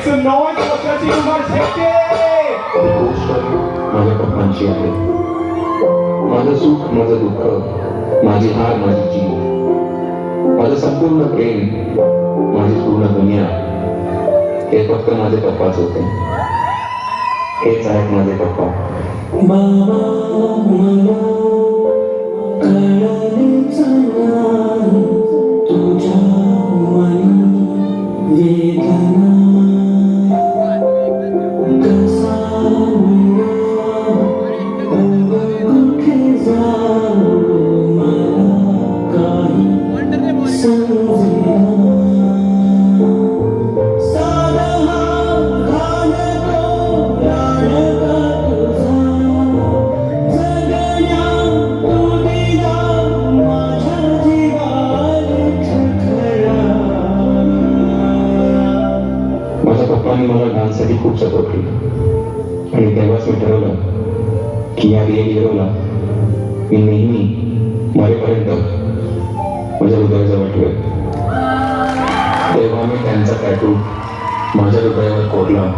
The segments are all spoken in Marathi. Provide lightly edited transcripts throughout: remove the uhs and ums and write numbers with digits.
109 वर्षाची उमर शेकते. गोष्ट माझ्या पप्पांची आहे. माझं सुख, माझं दुःख, माझी हार, माझी जीव, माझं संपूर्ण प्रेम, माझी पूर्ण दुनिया हे फक्त माझे पप्पाच होते. हेच आहेत माझे पप्पा. पप्पांनी मला डान्ससाठी खूप सपोर्ट केलं आणि तेव्हाच मी ठरवलं की या रिअल हिरोला मी नेहमी मरेपर्यंत माझ्या हृदयाजवळ ठेवेल. तेव्हा मी त्यांचा टॅटू माझ्या हृदयावर कोरला.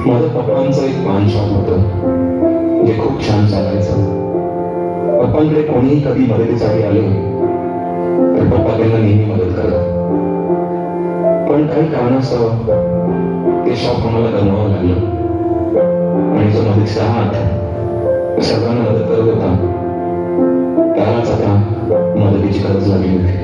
माझ्या पप्पांचं एक पान शॉप होतं जे खूप छान चालायचं. पप्पांकडे कोणीही कधी मदतीसाठी आले तर पप्पा त्यांना नेहमी मदत करत. पण काही कारणास्तव ते शॉप आम्हाला गमवावं लागलं आणि जो मदतीचा हात सर्वांना मदत करत होता त्यालाच आता मदतीची गरज लागली होती.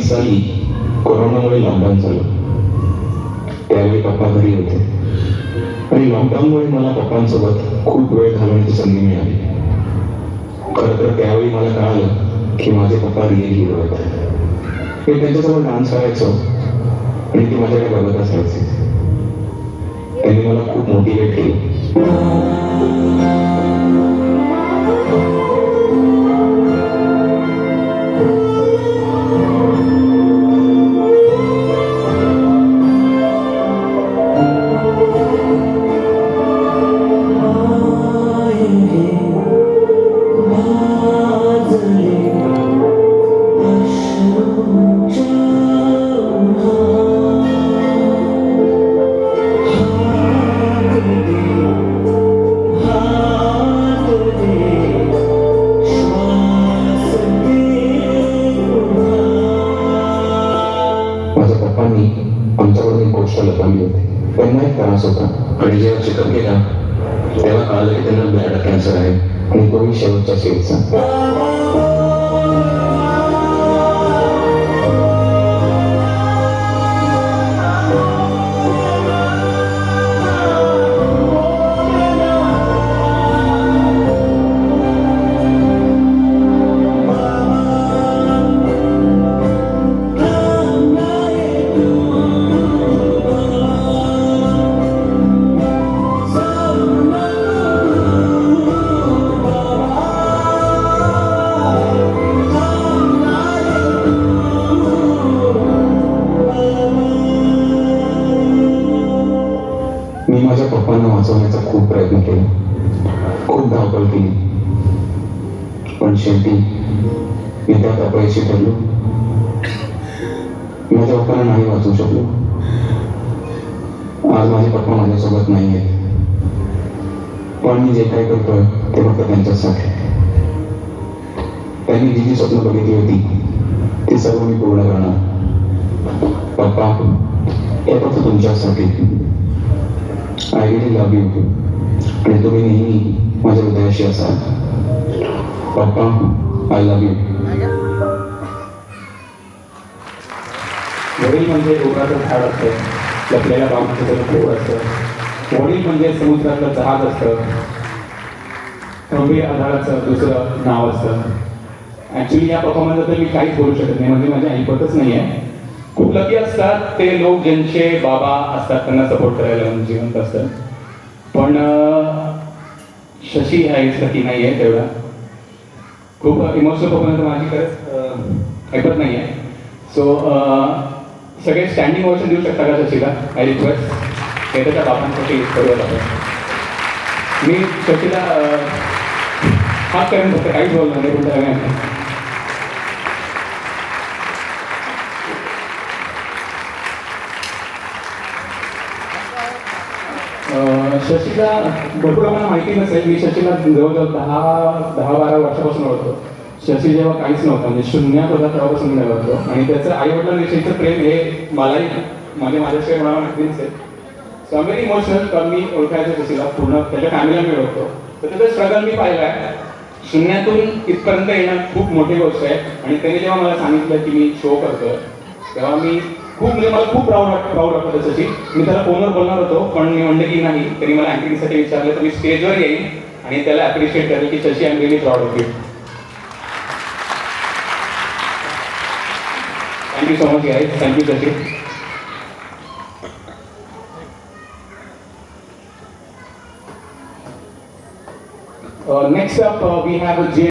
साली कोरोनामुळे लॉकडाऊन झालं. त्यावेळी पप्पा घरी होते आणि लॉकडाऊनमुळे मला पप्पांसोबत खूप वेळ घालवण्याची संधी मिळाली. खरं तर त्यावेळी मला कळालं की माझे पप्पा रिअल हिरो आहेत. मी त्यांच्यासोबत डान्स करायचो आणि ती माझ्याकडे बघत असायची. त्यांनी मला खूप मोटिवेट केलं. आमच्याकडून एक गोष्ट लपवली होती. त्यांना एक त्रास होता आणि जेव्हा चेकअप केला तेव्हा कळालं की त्यांना ब्लॅडर कॅन्सर आहे आणि तोही शेवटच्या स्टेजचा. मी माझ्या पप्पांना वाचवण्याचा खूप प्रयत्न केला, खूप धावपळ केली, पण शेवटी मी त्यात अपयशी ठरलो. माझ्या पप्पांना नाही वाचवू शकलो. आज माझे पप्पा माझ्यासोबत नाही आहेत, पण मी जे काय करतोय ते फक्त त्यांच्यासाठी. त्यांनी जी जी स्वप्न बघितली होती ती सर्व मी पूर्ण करणार. पप्पा, हे फक्त तुमच्यासाठी. आय रिअली लव्ह यू आणि तुम्ही नेहमी माझ्या हृदयाशी असाल. पप्पा, आय लव्ह यू. वडील म्हणजे डोंगराचं झाड असतं, लपलेल्या बाबतीचं पोळ असतं. वडील म्हणजे समुद्रातलं जहाज असतं, खंबीर आधाराचं दुसरं नाव असतं. ॲक्च्युली या परफॉर्मन्सबद्दल मी काहीच बोलू शकत नाही, म्हणजे माझी ऐपतच नाही आहे. खूप लकी असतात ते लोक ज्यांचे बाबा असतात, त्यांना सपोर्ट करायला जिवंत असतात. पण शशी हा इज लकी नाही आहे तेवढा. खूप इमोशनल परफॉर्मन्स माझी खरंच ऐकत नाही आहे. सो सगळे स्टँडिंग ओवेशन देऊ शकता का शशीला? I request. हे त्याच्या बाबांसाठी करूया आपण. मी शशीला हात करेन, फक्त काहीच बोलणार नाही, पण त्याला शशीला भरपूर आम्हाला माहिती नसेल. मी शशीला जवळजवळ 10-12 वर्षापासून ओळखतो. शशी जेव्हा काहीच नव्हतं, म्हणजे शून्यात होता, तेव्हापासून मी ओळखतो. आणि त्याचं आईवडिलांविषयीचं प्रेम हे मलाही माझ्याशिवाय मला माहिती नसेल. So very emotional. मी ओळखायचं शशीला पूर्ण, त्याच्या फॅमिलीला मी ओळखतो. तर त्याचं स्ट्रगल मी पाहिलं आहे. शून्यातून इथपर्यंत येणं खूप मोठी गोष्ट आहे. आणि त्याने जेव्हा मला सांगितलं की मी शो करतोय, तेव्हा मी म्हणजे मला खूप प्राऊड वाटतं त्याच्याशी. मी त्याला फोनवर बोलणार होतो, पण मी म्हणलं की नाही. त्यांनी मला ॲक्टिंगसाठी विचारलं, तर मी स्टेजवर येईन आणि त्याला ॲप्रिशिएट करेल की Shashi, I am really proud of you. Thank you so much guys. Thank you Shashi. Next up, we have a